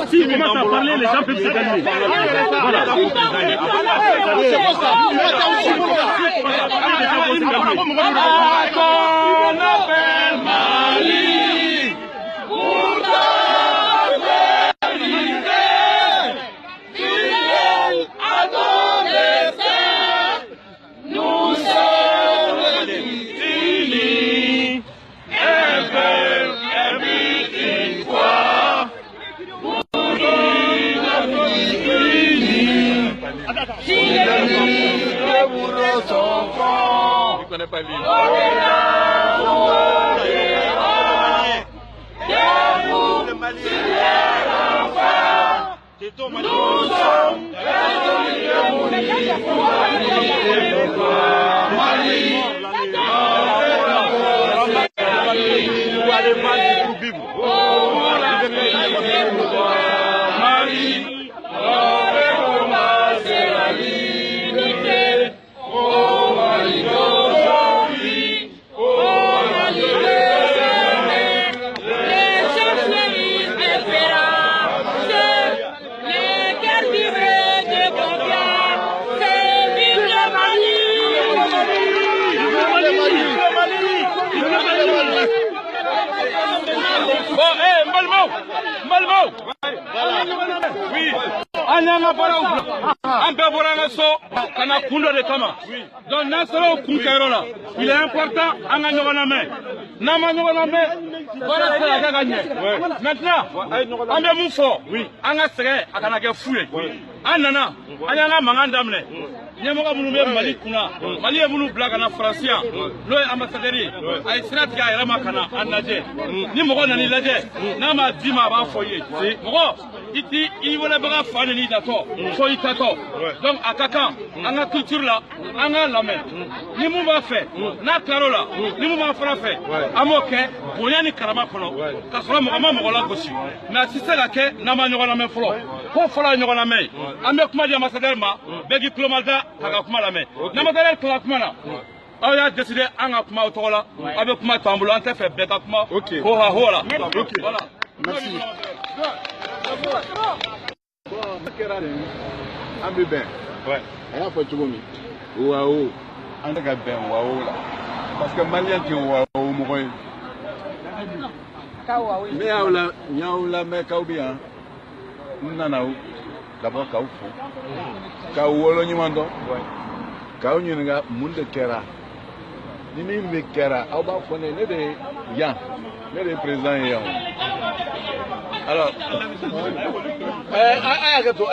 Si il commence à parler, les gens peuvent se calmer. Il est important à maintenant, on est mon fort. Oui. On a serré à Kanaka foué. Anana, Anana Mangandamne. Niamoka Mounoumé Mali Kuna. Mali est Mounou Black en Francien. L'eau ambassadeur. Aïsrat Gaïramakana, Anadje. Nimoro Nanilade. Nama Dima va foyer. Moro, il voulait pas faire ni d'accord. Foyer d'accord. Donc à Kakan, on a culture là, on a la main. Ni mou va faire. Na Carola. Ni mou va faire. Amoke, Boyani Karama Kono. Kasora Mama Mola Gossi. Mais si c'est la quai, Nama Nyola Main Flo. Pour faire Nyola Main. Amek Madi ambassadeur Ma, Begi Klomada, Kakakuma la main. Namadel Klakmana. On a décidé à Akuma Otola, avec Kuma Tamboula, on a fait Bekakuma. Ok. Hola. Ok. Voilà. Merci. Ouais. On a fait tout le monde. Waouh. On a fait bien waouh là. Parce que Malien qui est waouh mourir. Mais yaoula mais kaubia. Nanao. D'abord kaufo. Kauolo nyimando. Kau nyinga munde kera. Nini me kera. Au ba fone ne de yan. Ne de président yan. Alors, ayagato,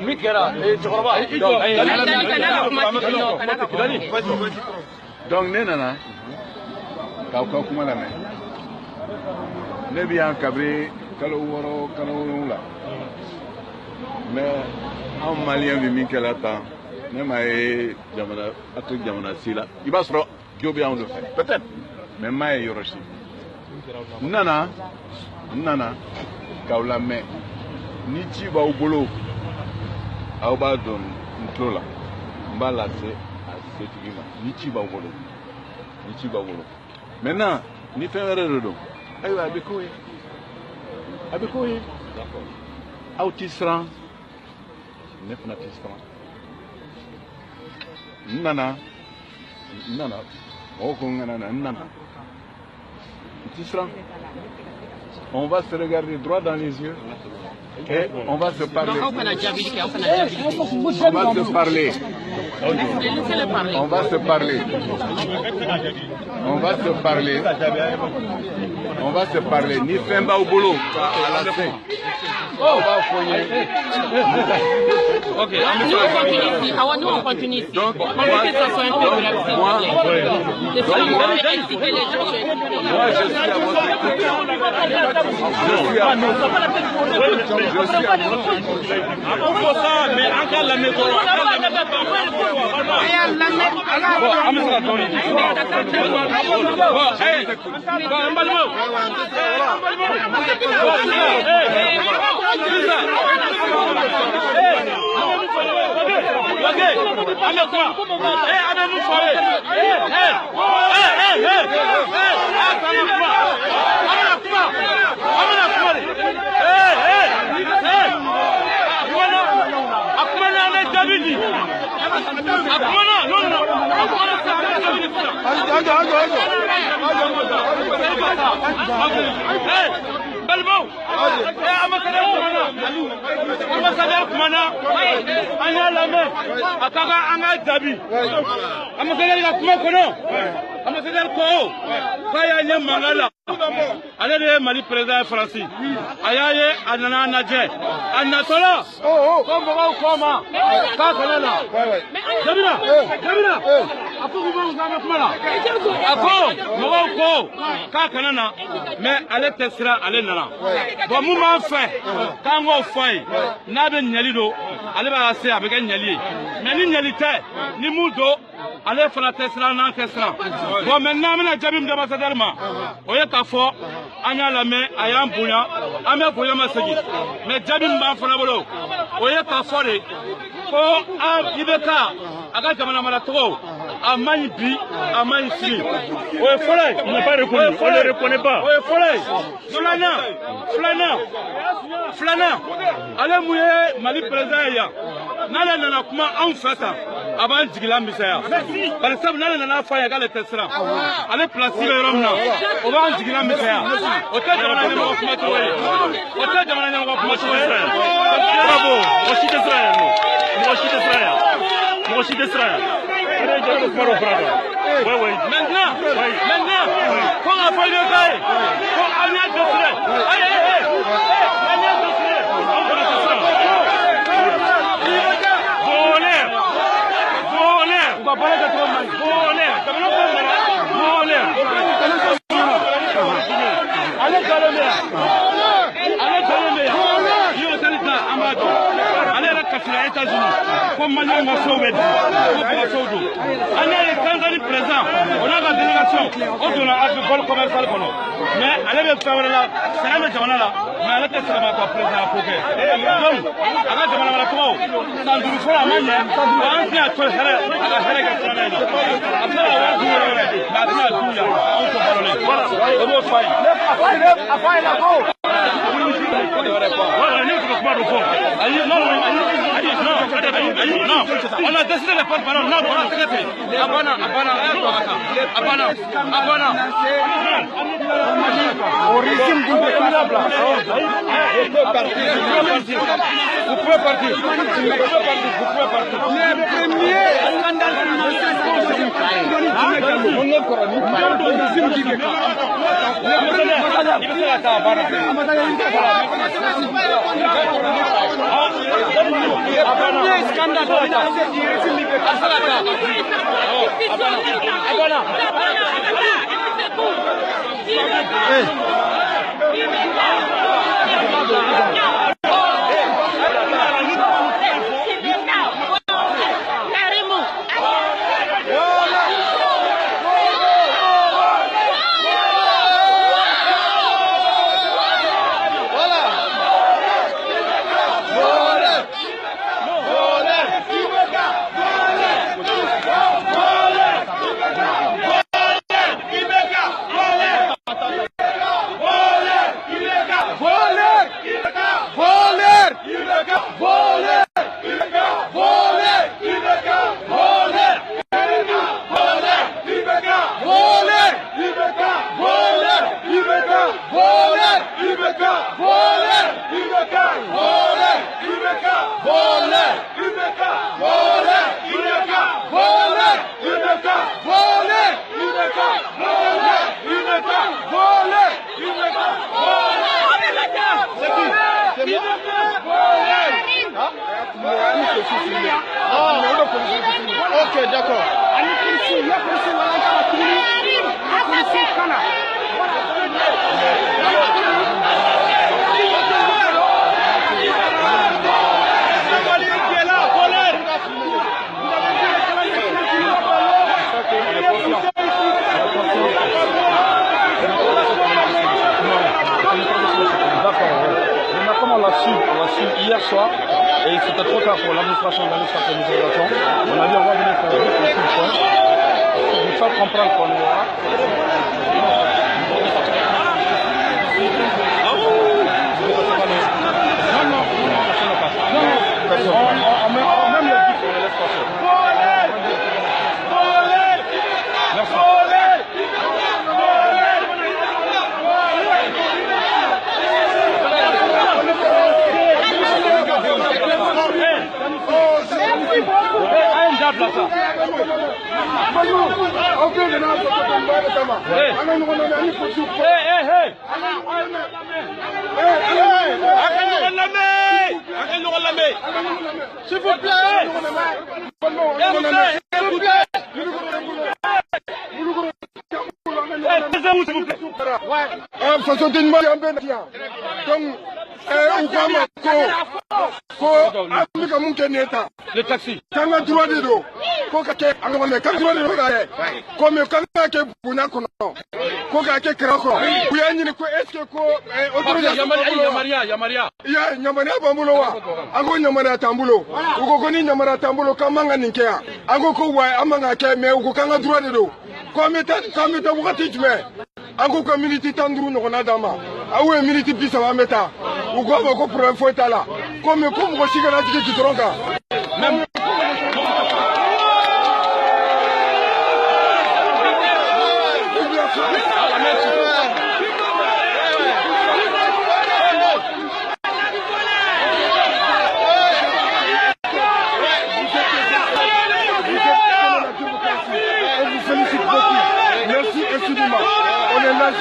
Mikera, et donc, Nenana, Kauka Kumalame, Nebian Cabri, Kaloworo, Kalowula, mais en Malien de Mikelata, Nemae, Jamana, Atuk Jamana Sila, il va se Jobia on le fait, peut-être, mais Maë Yoroshi. Nana, Kaulame, Nichi va au boulot, Aubadon, Ntola, Mbalase, à cette guima, Nichi va au boulot. Maintenant, ni fait un redo. Aïe, Abekoué, Autisran, Nefnatisran, Nana, Nana. On va se regarder droit dans les yeux et on va se parler. On va se parler. Ni Femba au boulot. On va fouiller. Ok, nous on continue ici. Donc, moi, je suis à votre Balbo, ambassadeur Kumana, anya lame, akaka anga dabi, ambassadeur Kuma kono, ambassadeur Ko, kaya nye mangala, ale de Mali président français, ayaye anana naje, anatola, kombo koma, kakanana, Jamila, ako kumanga Kumala, ako mogo ko, kakanana, mais ale tesira ale nana. Bon mun b'an fɛ k'an k'o fɔ a ye n'a bɛ ɲɛli don ale b'a se a bɛ kɛ ɲɛli ye mais ni ɲɛli tɛ ni mun don ale fana tɛ siran n'an tɛ siran bon maintenant an bɛna jaabi min di ambassadeur ma o ye k'a fɔ an y'a lamɛn a y'an bonya an bɛ bonya ma segin mais jaabi min b'an fana bolo o ye k'a fɔ de ko IBK a ka jamana maracogo a man ɲi bi a man ɲi sini o ye fɔlɔ ye. On n'est pas reconnu, on ne le reconnaît pas. O ye fɔlɔ ye. Filanan ale mun ye Mali président ye yan n'ale nana kuma anw fɛ tan a b'an jigila misɛnya bari sabu n'ale nana fɔ a ye k'ale tɛ siran ale place bɛ yɔrɔ min na o b'an jigila misɛnya o tɛ jamana ɲɛmɔgɔ kumacogo ye o tɛ jamana ɲɛmɔgɔ kumacogo ye. Bravo, mɔgɔ si tɛ siran yan nɔ, mɔgɔ si tɛ siran yan, mɔgɔ si tɛ siran yan. Maintenant, quand on a fait le cas, quand on a décidé, comme Maliens m'a sauvé, on a les Tanzanie présents, on a la délégation, on a un vol commercial. Mais elle est faire là, c'est la même là, mais elle était sur ma président pour que. Donc, avec le Malako, sans doute pour la manière, on vient à toi, à la Hélène. Après la on se parle. Voilà, le mot faille. Non, on a décidé de prendre parole. Non, on a traité. Abana. Au régime gouvernable. Vous pouvez partir. Les premiers scandales financiers Ok, d'accord. On l'a su hier soir et c'était trop tard pour l'administration d'aller faire cette mobilisation. On a dit on va venir faire juste le point pour faire comprendre qu'on y aura. Non, même le dit qu'on les laisse passer. Merci. S'il vous plaît. Le taxi. Ango community tandru no na dama awe minute bisa wa meta ugo ko problème fo etala comme ko sigara tiki kitronga même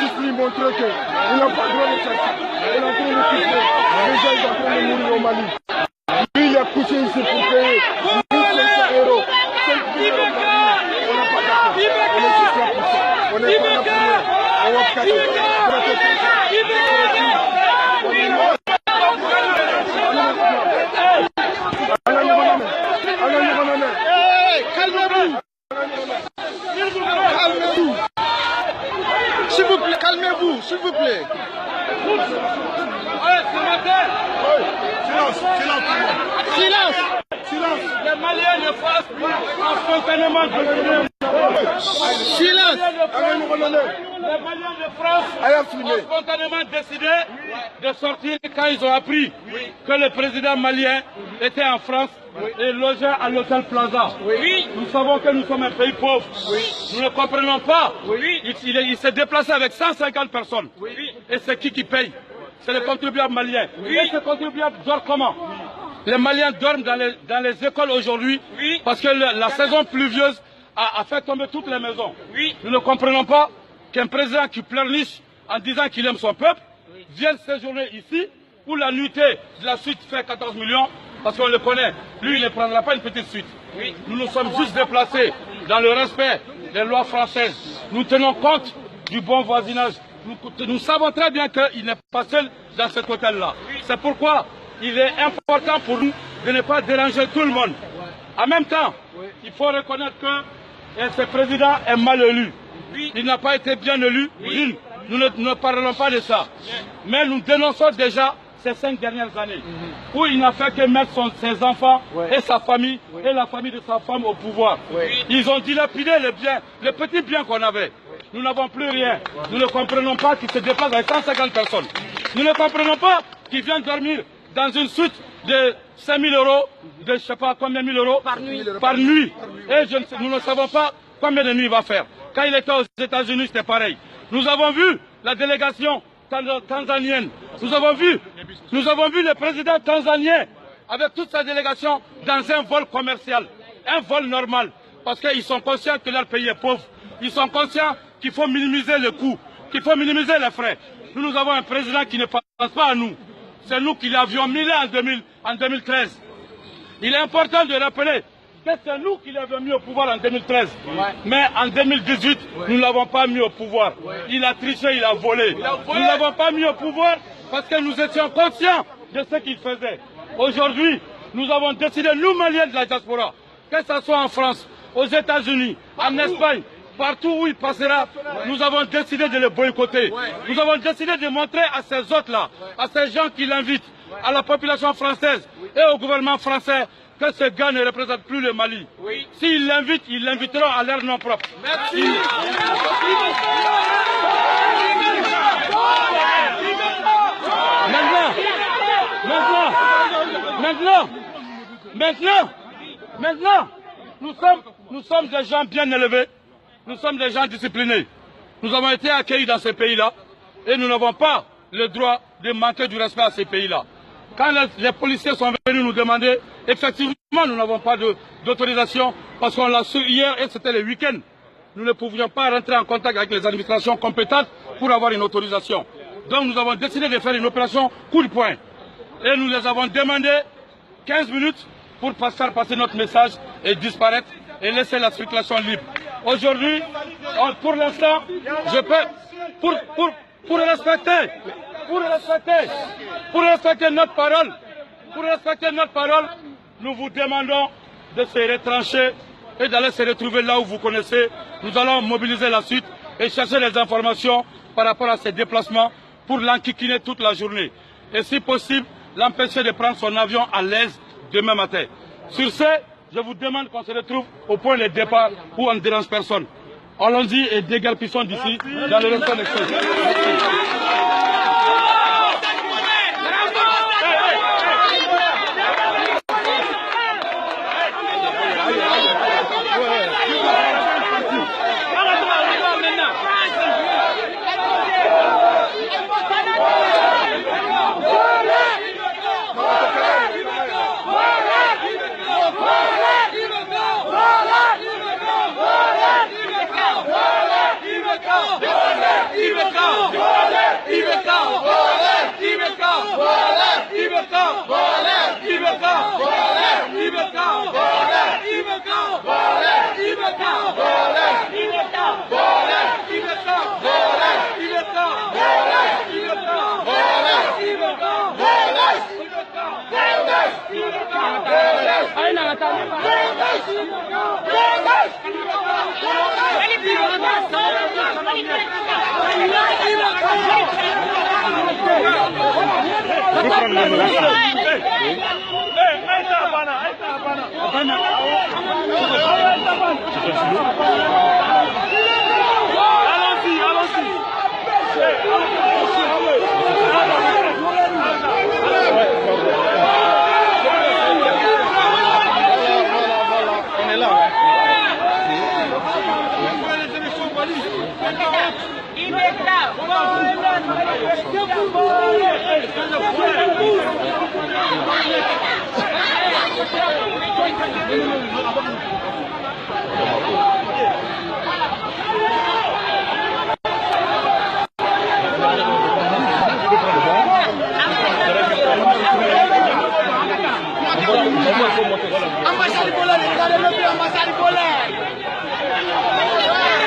juste lui montrer qu'il n'a pas le droit de chercher. On est en train de quitter. Les gens sont en train de mourir au Mali. Lui, il a poussé ici pour payer 1500 euros. 5 000 euros par jour. On n'a pas d'accord. On est juste là pour ça. On n'est pas là pour rien. On va faire ça. Calmez-vous. Calmez-vous. S'il vous plaît, calmez-vous, s'il vous plaît. Silence. Les Maliens de France ont spontanément décidé. Silence. Les Maliens de France ont spontanément décidé de sortir quand ils ont appris que le président malien était en France et logeait à l'hôtel Plaza. Nous savons que nous sommes un pays pauvre. Nous ne comprenons pas. Il s'est déplacé avec 150 personnes. Et c'est qui paye? C'est les contribuables maliens. Et ces contribuables dorment comment? Les Maliens dorment dans les écoles aujourd'hui parce que la saison pluvieuse a fait tomber toutes les maisons. Nous ne comprenons pas qu'un président qui pleurniche en disant qu'il aime son peuple vienne séjourner ici où la nuitée de la suite fait 14 millions parce qu'on le connaît. Lui, il ne prendra pas une petite suite. Nous nous sommes juste déplacés dans le respect des lois françaises. Nous tenons compte du bon voisinage. Nous savons très bien qu'il n'est pas seul dans cet hôtel-là. C'est pourquoi il est important pour nous de ne pas déranger tout le monde. En même temps, il faut reconnaître que ce président est mal élu. Il n'a pas été bien élu. Nous ne parlons pas de ça. Mais nous dénonçons déjà ces 5 dernières années où il n'a fait que mettre ses enfants et sa famille et la famille de sa femme au pouvoir. Ils ont dilapidé les biens, les petits biens qu'on avait. Nous n'avons plus rien. Nous ne comprenons pas qu'il se déplace avec 150 personnes. Nous ne comprenons pas qu'il vient dormir dans une suite de 5 000 euros, de je ne sais pas combien de 1000 euros par nuit. Et nous ne savons pas combien de nuits il va faire. Quand il était aux États-Unis, c'était pareil. Nous avons vu la délégation tanzanienne. Nous avons vu le président tanzanien avec toute sa délégation dans un vol commercial, un vol normal. Parce qu'ils sont conscients que leur pays est pauvre. Ils sont conscients qu'il faut minimiser le coût, qu'il faut minimiser les frais. Nous avons un président qui ne pense pas à nous. C'est nous qui l'avions mis là en 2013. Il est important de rappeler que c'est nous qui l'avions mis au pouvoir en 2013. Mais en 2018, nous ne l'avons pas mis au pouvoir. Il a triché, il a volé. Nous ne l'avons pas mis au pouvoir parce que nous étions conscients de ce qu'il faisait. Aujourd'hui, nous avons décidé, nous Maliens de la diaspora, que ce soit en France, aux États-Unis, en Espagne, partout où il passera, nous avons décidé de le boycotter. Nous avons décidé de montrer à ces autres-là, à ces gens qui l'invitent, à la population française et au gouvernement français, que ce gars ne représente plus le Mali. S'ils l'invitent, ils l'inviteront à leur nom propre. Merci. Maintenant, nous sommes des gens bien élevés. Nous sommes des gens disciplinés. Nous avons été accueillis dans ces pays-là et nous n'avons pas le droit de manquer du respect à ces pays-là. Quand les policiers sont venus nous demander, effectivement, nous n'avons pas d'autorisation parce qu'on l'a su hier et c'était le week-end. nous ne pouvions pas rentrer en contact avec les administrations compétentes pour avoir une autorisation. Donc nous avons décidé de faire une opération coup de poing. Et nous les avons demandé 15 minutes pour faire passer notre message et disparaître et laisser la circulation libre. Aujourd'hui, pour l'instant, je peux, pour respecter notre parole, nous vous demandons de se retrancher et d'aller se retrouver là où vous connaissez. Nous allons mobiliser la suite et chercher les informations par rapport à ces déplacements pour l'enquiquiner toute la journée. Et si possible, l'empêcher de prendre son avion à l'aise demain matin. Sur ce, je vous demande qu'on se retrouve au point de départ où on ne dérange personne. Allons-y et déguerpissons d'ici dans le restaurant d'expression.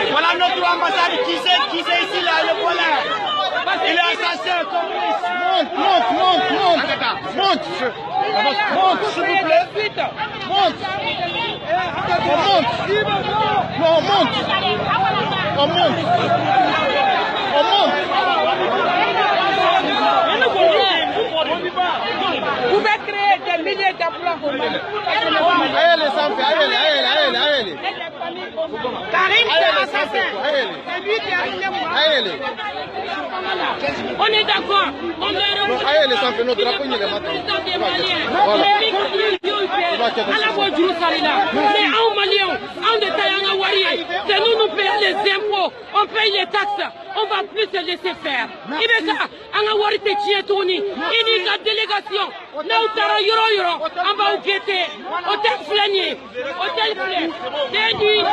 Voilà notre ambassade qui c'est ici là, le polaire. Il est assassin, communiste. Monte, s'il vous plaît. Monte. Vous pouvez créer des milliers d'emplois au Mali. Allez. Karim, c'est assassin. C'est lui qui a arrivé. On est d'accord. On est les enfants, notre drapeau, il est matin. C'est nous payons les impôts, on paye les taxes, on va plus se laisser faire. Ibeka, Angawari te Chietoni, Inika délégation, Nautara Yoro, on va au guetter, hôtel Flanier, hôtel Flanier, des nuits,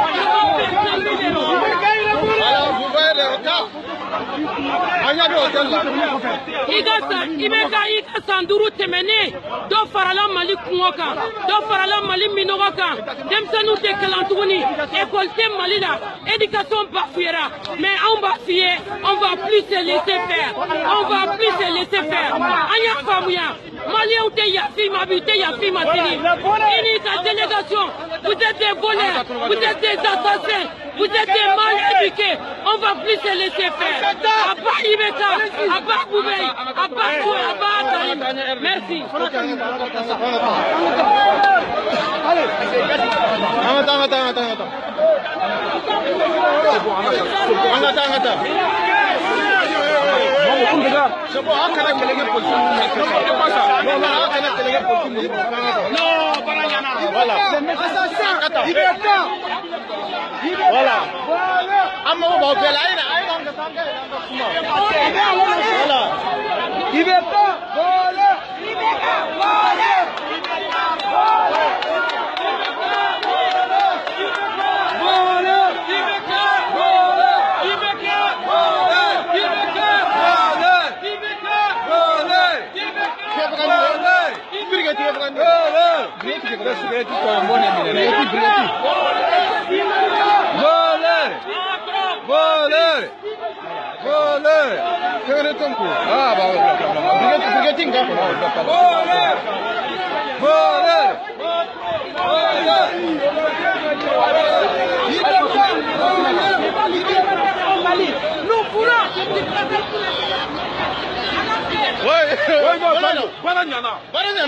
vous voyez les hôtels. Ibeka Sanduru Temene, do farala Mali Kumoka, do farala Mali Minoka, Demsanu te Kalantouni, école Malina, éducation Bafiera, mais on va fier, on va plus se laisser faire, Anya Famouya, Malien ou Yafi, Mabute, Yafi, Matini, Inika délégation, vous êtes des voleurs, vous êtes des assassins, vous êtes des mal éduqués, on va plus se laisser faire. Abba Ibeka, Abba Boubey, Abba Koué, Abba Tarim. Merci. Attends. C'est bon, on a quelqu'un pour voilà. Voilà. Voilà.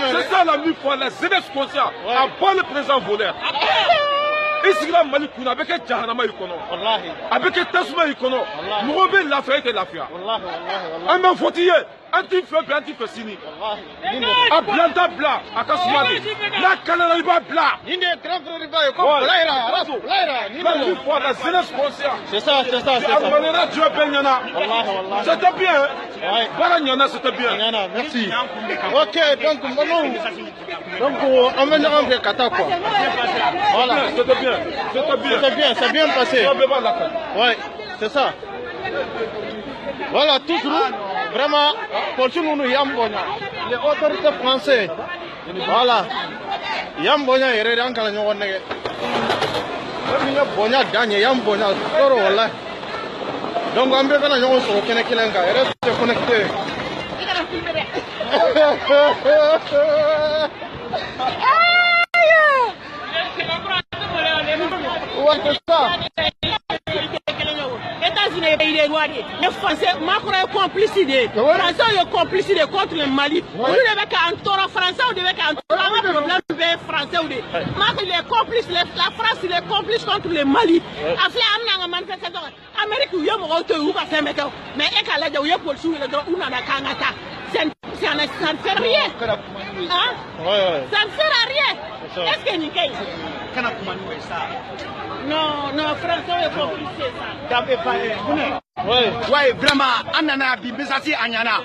C'est ça la mille fois, la jeunesse consciente, à part le président voleur. Ici, là, Mali Kouna, avec un Djahanama Ikono, avec un Tasma Ikono, nous revenons l'affaire et l'affaire. Un man fautillé, un type fait, un type fait signer. A blanda bla, a Kasumadi, la Kanariba bla. La mille fois, la jeunesse consciente. C'est ça. C'était bien. Voilà, c'était bien. Merci. Ok, donc on va nous rendre Kata quoi. Voilà. C'est bien passé. Oui, c'est ça. Voilà, toujours, vraiment, pour tout le monde, Yambonia, les autorités françaises, voilà, Yambonia, il y a un peu Yambonia, Daniel, Yambonia, voilà. Donc, on peut faire un peu de Kenekilenga, il reste connecté. Ouais, c'est ça. États-Unis est roi. Les Français, Macron est complice. Les Français sont complices contre le Mali. Vous devez qu'un taureau français, vous devez qu'un taureau problème français. Macron est complice, la France est complice contre le Mali. Après, on a une manifestation. Amérique, vous avez mais elle a dit pour le soulever, on a un Kanata. Ça ne fait rien. Hein? Ça ne sert à rien. Est-ce que nous non, François est complice ça. Oui, vraiment, on a vu Messassi Agnana.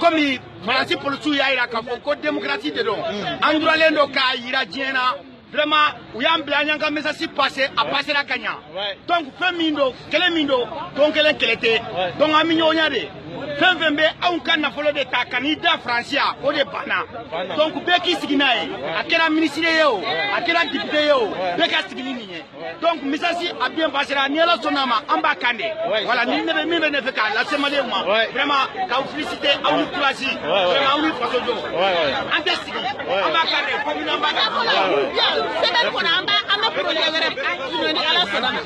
Comme Francis pour le souillage, il y a démocratie dedans. En droit, il y a vraiment, il y a un blanc qui Messassi passé à passer la Kanya. Donc, Femindo, Kelemindo, donc elle est donc à Mignonade. Fembe on kan na folo de ta candidat Francia o de bana donc beki siginae akela ministre yo akela député yo beka sigini ni donc Messassi a bien passé la niela sonama amba kande voilà ni ne me ne fait ka la semale moi vraiment ka féliciter a une classe vraiment on façon do ante sigini amba kande ko ni amba c'est même qu'on amba pour les avere ni ala sonama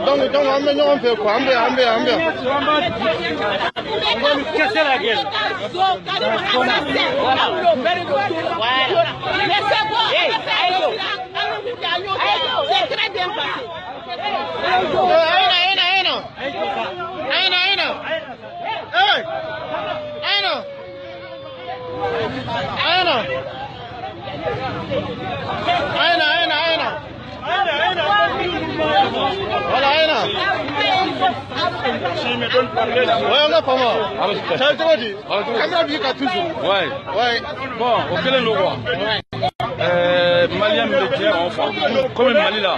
donc on fait quoi? On va nous casser la gueule. C'est très bien passé. on a pas mal. Ça te dit. Caméra du cas toujours. Ouais. Bon, ok le roi. Malien militaire enfin. Comme Mali là,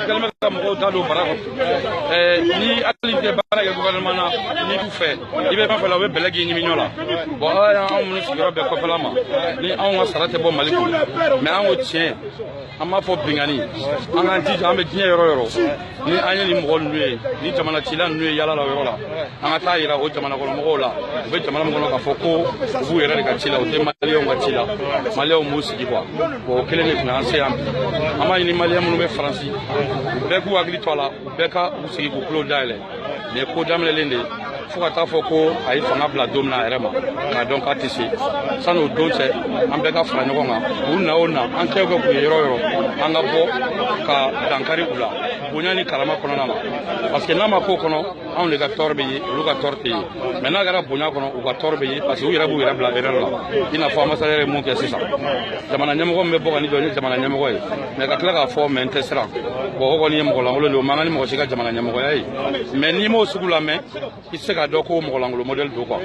tellement que mon dans le baraque. Ni activité baraque gouvernement ni tout fait. Il va pas faire la blague ni mignon là. Bon, on nous sera bien comme là ni on va s'arrêter bon Mali. Mais on tient. On m'a fait bingani. On a dit on met 10 euros. Ni anya ni mgol nue, ni jamana chila nue yala la wala. On a taillé la haute jamana kolo mgola. Vous jamana mgola ka foko, vous era ka chila, vous Mali on chila. Mali on musi quoi. Bon, quel est le français ama ni Mali on me français. Beku agli tola, beka usi ko Claude Dale. Mais ko damle lende. Fukata foko ay fanga bla domna erema. Na donc atisi. Ça nous donne c'est en beka fra nyokonga. Una en kego ko yoro anga bo ka dankari kula. Bonyani kalama kono nama parce que nama ko kono anw de ka tɔɔrɔ bɛ ye olu ka tɔɔrɔ tɛ ye mɛ n'a kɛra bonya kɔnɔ u ka tɔɔrɔ bɛ ye parce que u yɛrɛ b'u yɛrɛ bila erreur la i n'a fɔ ambassadeur ye mun kɛ sisan jamana ɲɛmɔgɔ min bɛ bɔ ka ni jɔ ni jamana ɲɛmɔgɔ ye mɛ ka tila k'a fɔ mɛ n tɛ siran bon o kɔni ye mɔgɔlankolon de o man kan ni mɔgɔ si ka jamana ɲɛmɔgɔya ye mɛ n'i m'o sugu lamɛn i tɛ se k'a dɔn ko mɔgɔlankolon modèle don quoi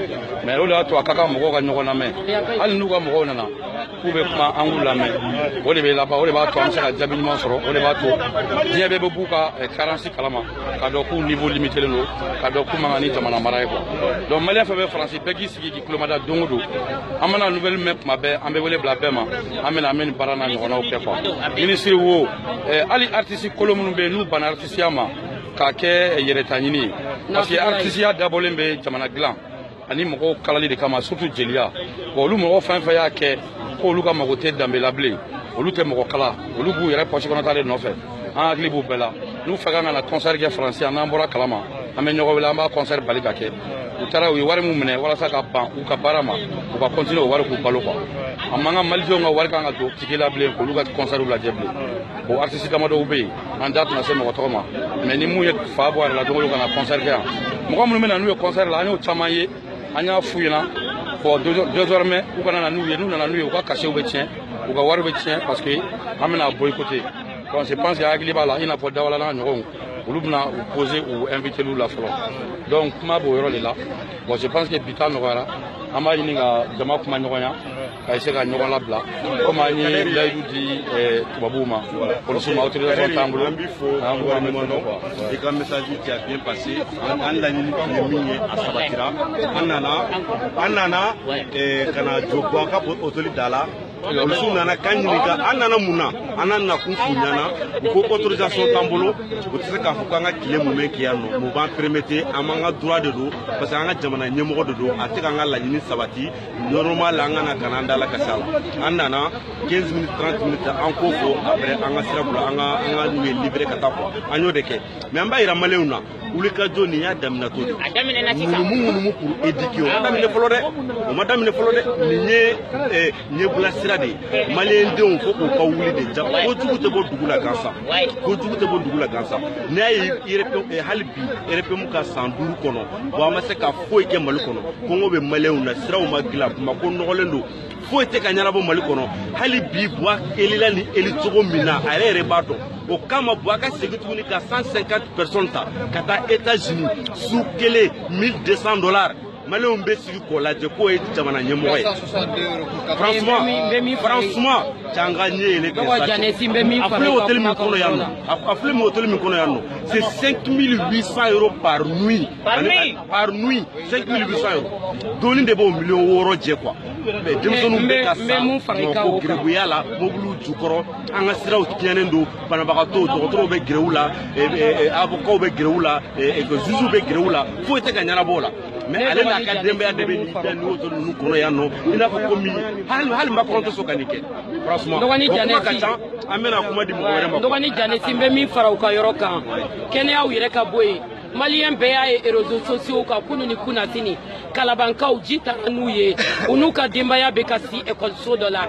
mɛ o de y'a to a ka kan mɔgɔw ka ɲɔgɔn lamɛn hali n'u ka mɔgɔw nana k'u bɛ kuma an k'u lamɛn o de bɛ laban o de b'a to an bɛ se ka jaabi ɲuman sɔrɔ o de b'a to diɲɛ bɛɛ bɛ b'u ka carence kalama k'a dɔn k'u niveau limité don k'a dɔn k'u man kan ni jamana mara ye quoi donc maliyɛn fɛn fɛn faransi bɛɛ k'i sigi k'i kulomada don o don an mana nouvelle mɛn tuma bɛɛ an bɛ wele bila bɛɛ ma an bɛ nin baara n'a ɲɔgɔnnaw kɛ quoi ministre wo hali artiste kolo minnu bɛ yen n'u banna artisiya ma k'a kɛ yɛrɛta ɲini ye parce que artisiya dabɔlen bɛ jamana dilan ani mɔgɔw kalali de kama surtout jeliya bon olu mɔgɔ fɛn fɛn y'a kɛ k'olu ka mago tɛ danbe la bilen olu tɛ mɔgɔ kala olu b'u yɛrɛ poche kɔnɔta de nɔfɛ an hakili b'u bɛɛ la n'u fɛ ka na concert kɛ faransi n'an bɔra kalama an bɛ ɲɔgɔn wele an b'a concert bali ka kɛ u taara u ye wari min minɛ walasa ka ban u ka baara ma u ka continuer o wari k'u balo quoi a man kan malidenw ka wari kan ka don tike la bilen k'olu ka concert lajɛ bilen bon artiste damadɔw bɛ yen an da tɛna se mɔgɔ tɔgɔ ma mais ni mun ye fa bɔ a yɛrɛ la don o don ka na concert kɛ yan mɔgɔ minnu bɛ na n'u ye concert la an y'o caman ye an y'a f'u ɲɛna bon désormais u kana na n'u ye n'u nana n'u ye u ka cachet bɛ tiɲɛ u ka wari bɛ tiɲɛ parce que an bɛna boycotter donc je pense que hakili b'a la i n'a fɔ Dawala n'a ɲɔgɔnw olu bɛna u poser u inviter olu la fɔlɔ donc kuma b'o yɔrɔ de la bon je pense que bi ta nɔgɔyara an b'a ɲini ka jama kuma ɲɔgɔnya ka essayer ka ɲɔgɔn labila comme an ye layidu di tubabuw ma polisiw ma autorisation t'an bolo an b'i fo an gouvernement dɔn i ka message qui a bien passé an laɲini tun ye min ye a sabatira an nana ka na jɔ bɔ an ka hôtel da la polisiw nana k'an ɲininka an nana mun na an nana kun f'u ɲɛna u ko autorisation t'an bolo u tɛ se k'a fɔ k'an ka tile mun bɛ kɛ yan nɔ mun b'an permettre an b'an ka droit de don parce que an ka jamana ɲɛmɔgɔ de don a tɛ k'an ka laɲini sabati normal an ka na ka na an dala kasi a la an nana 15 minutes 30 minutes an k'o fɔ après an ka sira bila an ka n'u ye libéré ka taa quoi an y'o de kɛ mais an b'a yira maliyɛnw na wulikajɔ nin y'a daminɛ to de ŋunumu pour éduquer o ma daminɛ fɔlɔ dɛ nin ye ɲɛbila sira de ye maliyɛndenw fo k'u ka wuli de ja kojugu tɛ bɔ dugu la gansan n'i y'a ye hali bi RPM ka san 5 kɔnɔ bon an ma se ka foyi kɛ Mali kɔnɔ kɔngɔ bɛ maliyɛnw na siraw ma dilan Bamako nɔgɔlen don foyi tɛ ka ɲɛnabɔ Mali kɔnɔ hali bi Buwa elila ni eli cogo min na a yɛrɛ b'a dɔn o kama Buwa ka segin tuguni ka 150 personnes ta ka taa États-Unis su kelen $1,200 maliyɛnw bɛ sigi k'o lajɛ k'o ye jamana ɲɛmɔgɔ ye franchement canga ɲɛ yɛlɛ kɛ sa a filɛ hôtel min kɔnɔ yan nɔ c'est 5 800 € par nuit 5 800 €. doni de b'o $6 jɛ quoi mais denmisɛnninw bɛ ka sa ko gɛrɛbuya la mobiliw jukɔrɔ an ka siraw tiɲɛnen don banabagatɔw dɔgɔtɔrɔw bɛ gɛrɛ u la avocats bɛ gɛrɛ u la juges bɛ gɛrɛ u la foyi tɛ ka ɲɛnabɔ o la mais ale n'a ka denbaya de bɛ nin fɛn ni hôtel ninnu kɔnɔ yan nɔ i n'a fɔ komi hali Macron tɛ sɔn ka nin kɛ franchement o kuma ka ca an bɛna kuma di mɔgɔ wɛrɛ ma. Dɔgɔni Janesi n bɛ min fara u ka yɔrɔ kan kɛnɛyaw yɛrɛ ka bɔ yen maliyɛn bɛɛ y'a ye réseaux sociaux kan kunu ni kunasini kalabankaw ji taara n'u ye u n'u ka denbaya bɛ ka si ekɔliso dɔ la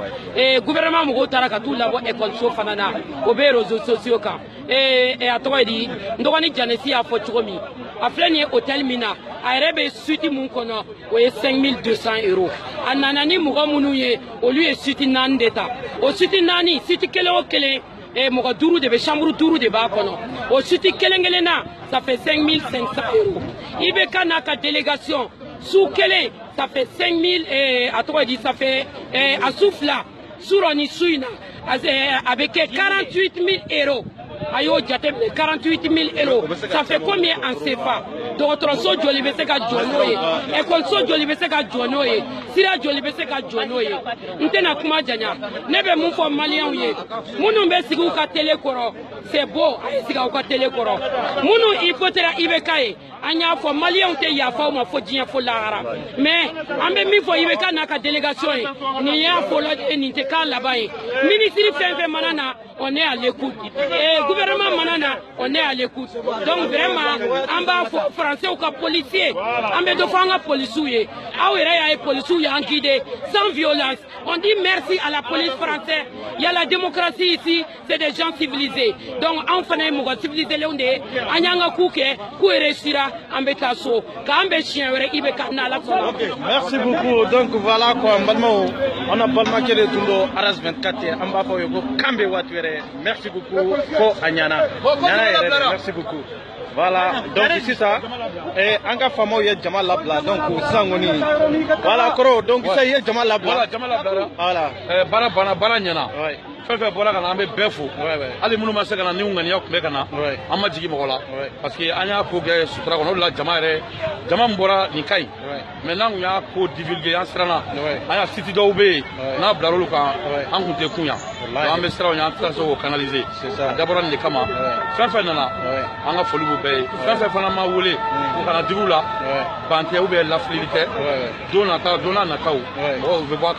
gouvernement mɔgɔw taara ka t'u labɔ ekɔliso fana na o bɛ réseaux sociaux kan a tɔgɔ ye di Dɔgɔni Janesi y'a fɔ cogo min a filɛ nin ye hôtel min na a yɛrɛ bɛ suite mun kɔnɔ o ye 5200 €. a nana ni mɔgɔ minnu ye olu ye suite 4 de ta o suite 4 suite kelen o kelen mɔgɔ 5 de bɛ chambre 5 de b'a kɔnɔ o suite kelen kelen na ça fait 5500 €. IBK n'a ka délégation su kelen ça fait 5000 a tɔgɔ di ça fait a su fila su rɔ ni su in na a bɛ kɛ 48 000 €. a y'o jate minɛ 48 000 €. ça fait combien en CFA? dɔgɔtɔrɔso joli bɛ se ka jɔ n'o ye ekɔliso joli bɛ se ka jɔ n'o ye sira joli bɛ se ka jɔ n'o ye n tɛna kuma janya ne bɛ mun fɔ maliyɛnw ye minnu bɛ sigi u ka télé kɔrɔ c'est beau a ye sigi aw ka télé kɔrɔ minnu i kotera IBK ye an y'a fɔ maliyɛnw tɛ yafa u ma fo diɲɛ fo lahara mais an bɛ min fɔ IBK n'a ka délégation ye nin y'a fɔlɔ nin tɛ k'a laban ye ministre fɛn fɛn mana na on est à l'écoute gouvernement mana na on est à l'écoute donc vraiment an b'a fɔ français ka policier an bɛ dɔ fɔ an ka policiers ye police guidé sans violence. On dit merci à la police française. Il y a la démocratie ici, c'est des gens civilisés. Donc, enfin, nous sommes civilisés. Merci beaucoup. Donc voilà quoi, on a pas manqué de Tundo Aras 24. Merci beaucoup pour Anyana. Merci beaucoup. Voilà, donc ici ça, et Anga Famo y Jamal Labla, donc Sangoni. Voilà, Koro, donc ça y est Jamal Labla. Voilà, Jamal Labla. Voilà. Bara Nyana. Ouais. Fɛn bɔra ka na an bɛ bɛɛ fo hali minnu ma se ka na ni ŋaniya tun bɛ ka na an ma jigi mɔgɔ la parce que an y'a ko kɛ sutura kɔnɔ o de la jama min bɔra nin ka ɲi mais n'an tun y'a ko divulguer an siranna an y'a site dɔw bɛ yen n'a bilara olu kan an tun tɛ kun yan an bɛ siranw ɲɛ an tɛ se k'o canaliser a dabɔra nin de kama fɛn fɛn nana an ka foli b'u bɛɛ ye fɛn fɛn fana ma wele ka na digiw la ban tɛ ou bien lafilili tɛ don n'a nataw mɔgɔw bɛ bɔ a